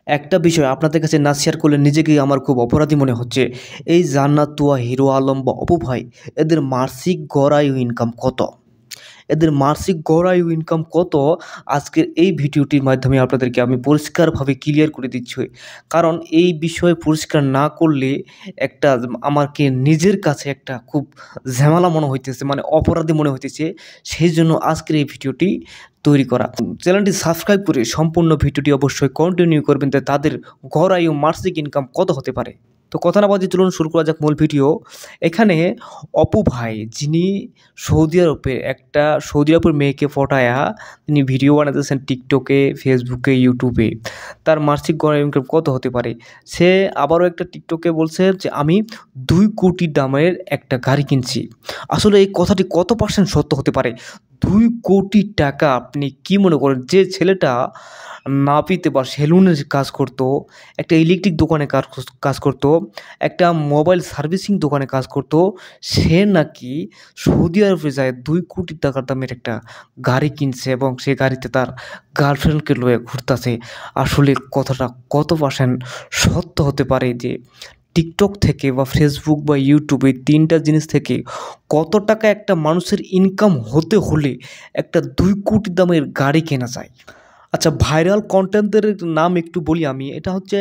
একটা বিষয় আপনাদের কাছে না শেয়ার করলে নিজেকেই আমার খুব অপরাধী মনে হচ্ছে। এই জান্নাত তুয়া, হিরো আলম বা অপু ভাই, এদের মাসিক গড় আয় ইনকাম কত? এদের মাসিক গড় আয় ইনকাম কত? আজকের এই ভিডিওটির মাধ্যমে আপনাদেরকে আমি পরিষ্কারভাবে ক্লিয়ার করে দিচ্ছি। কারণ এই বিষয়ে পরিষ্কার না করলে একটা আমাকে নিজের কাছে একটা খুব ঝামেলা মনে হইতেছে, মানে অপরাধী মনে হইতেছে। সেইজন্য আজকের এই ভিডিওটি তৈরি করা। চ্যানেলটি সাবস্ক্রাইব করে সম্পূর্ণ ভিডিওটি অবশ্যই কন্টিনিউ করবেন, যে তাদের গড় আয় ও মাসিক ইনকাম কত হতে পারে। তো কথা না বাজিয়ে চলুন শুরু করা যাক মূল ভিডিও। এখানে অপু ভাই, যিনি সৌদি আরবের মেয়েকে পটায়া তিনি ভিডিও বানাতেছেন টিকটকে, ফেসবুকে, ইউটিউবে। তার মাসিক গড় আয় ইনকাম কত হতে পারে? সে আবারও একটা টিকটকে বলছে যে আমি 2 কোটি দামের একটা গাড়ি কিনছি। আসলে এই কথাটি কত পার্সেন্ট সত্য হতে পারে? 2 কোটি টাকা আপনি কি মনে করেন? যে ছেলেটা নাপিতে বা সেলুনের কাজ করতো, একটা ইলেকট্রিক দোকানে কাজ করতো, একটা মোবাইল সার্ভিসিং দোকানে কাজ করতো, সে নাকি সৌদি আরবে যায় 2 কোটি টাকা দামের একটা গাড়ি কিনছে এবং সে গাড়িতে তার গার্লফ্রেন্ডকে লয়ে ঘুরতাছে। আসলে কথাটা কত পার্সেন্ট সত্য হতে পারে? যে টিকটক থেকে বা ফেসবুক বা ইউটিউব, এই ৩ টা জিনিস থেকে কত টাকা একটা মানুষের ইনকাম হতে হলে একটা 2 কোটি দামের গাড়ি কেনা যায়? আচ্ছা, ভাইরাল কনটেন্টের নাম একটু বলি আমি। এটা হচ্ছে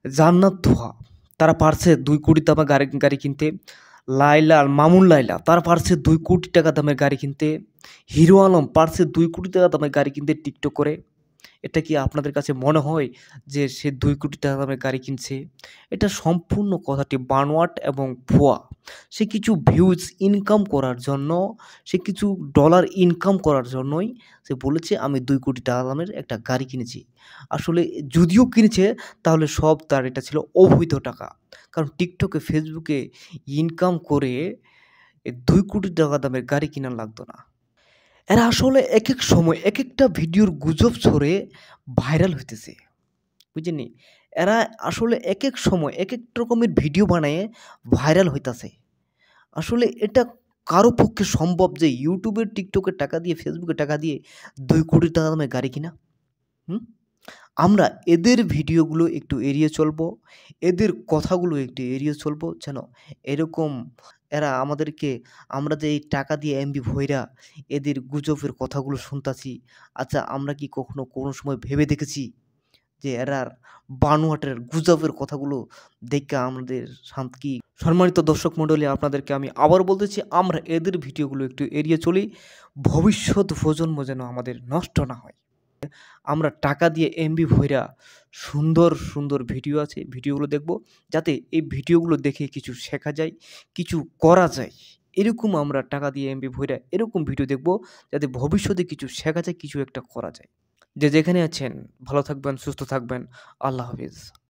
জান্নাত তোহা, তারা পারছে 2 কোটি দামের গাড়ি কিনতে। মামুন লায়লা, তারা পারছে 2 কোটি টাকা দামের গাড়ি কিনতে। হিরো আলম পারছে 2 কোটি টাকা দামের গাড়ি কিনতে টিকটক করে। এটা কি আপনাদের কাছে মনে হয় যে সে 2 কোটি টাকা দামের গাড়ি কিনছে? এটা সম্পূর্ণ কথাটি বানোয়াট এবং ভুয়া। সে কিছু ভিউজ ইনকাম করার জন্য, সে কিছু ডলার ইনকাম করার জন্যই সে বলেছে আমি 2 কোটি টাকা দামের একটা গাড়ি কিনেছি। আসলে যদিও কিনেছে, তাহলে সব তার এটা ছিল অবৈধ টাকা। কারণ টিকটকে, ফেসবুকে ইনকাম করে 2 কোটি টাকা দামের গাড়ি কিনা লাগতো না। এরা আসলে একেক সময় একেকটা ভিডিওর গুজব ছড়ে ভাইরাল হইতেছে। বুঝেননি? এরা আসলে একেক সময় একেক রকমের ভিডিও বানায়ে ভাইরাল হইতাছে। আসলে এটা কারো পক্ষে সম্ভব যে ইউটিউবে, টিকটকে টাকা দিয়ে, ফেসবুকে টাকা দিয়ে 2 কোটি টাকা দামের গাড়ি কিনা? হুম? আমরা এদের ভিডিওগুলো একটু এড়িয়ে চলবো, এদের কথাগুলো একটু এড়িয়ে চলবো, যেন এরকম এরা আমাদেরকে, আমরা যে এই টাকা দিয়ে এমবি ভইরা এদের গুজবের কথাগুলো শুনতাছি, আচ্ছা আমরা কি কখনো কোনো সময় ভেবে দেখেছি যে এরার বানোয়াটের গুজবের কথাগুলো দেইখা আমাদের কি? সম্মানিত দর্শক মণ্ডলী, আপনাদেরকে আমি আবারও বলতেছি, আমরা এদের ভিডিওগুলো একটু এড়িয়ে চলি। ভবিষ্যৎ প্রজন্ম যেন আমাদের নষ্ট না হয়। আমরা টাকা দিয়ে এমবি ভইরা সুন্দর, সুন্দর ভিডিও আছে, ভিডিওগুলো দেখব। যাতে এই ভিডিওগুলো দেখে কিছু শেখা যায়, কিছু করা যায়। এরকম আমরা টাকা দিয়ে এমবি ভইরা এরকম ভিডিও দেখব, যাতে ভবিষ্যতে কিছু শেখা যায়, কিছু একটা করা যায়। যে যেখানে আছেন ভালো থাকবেন, সুস্থ থাকবেন। আল্লাহ হাফেজ।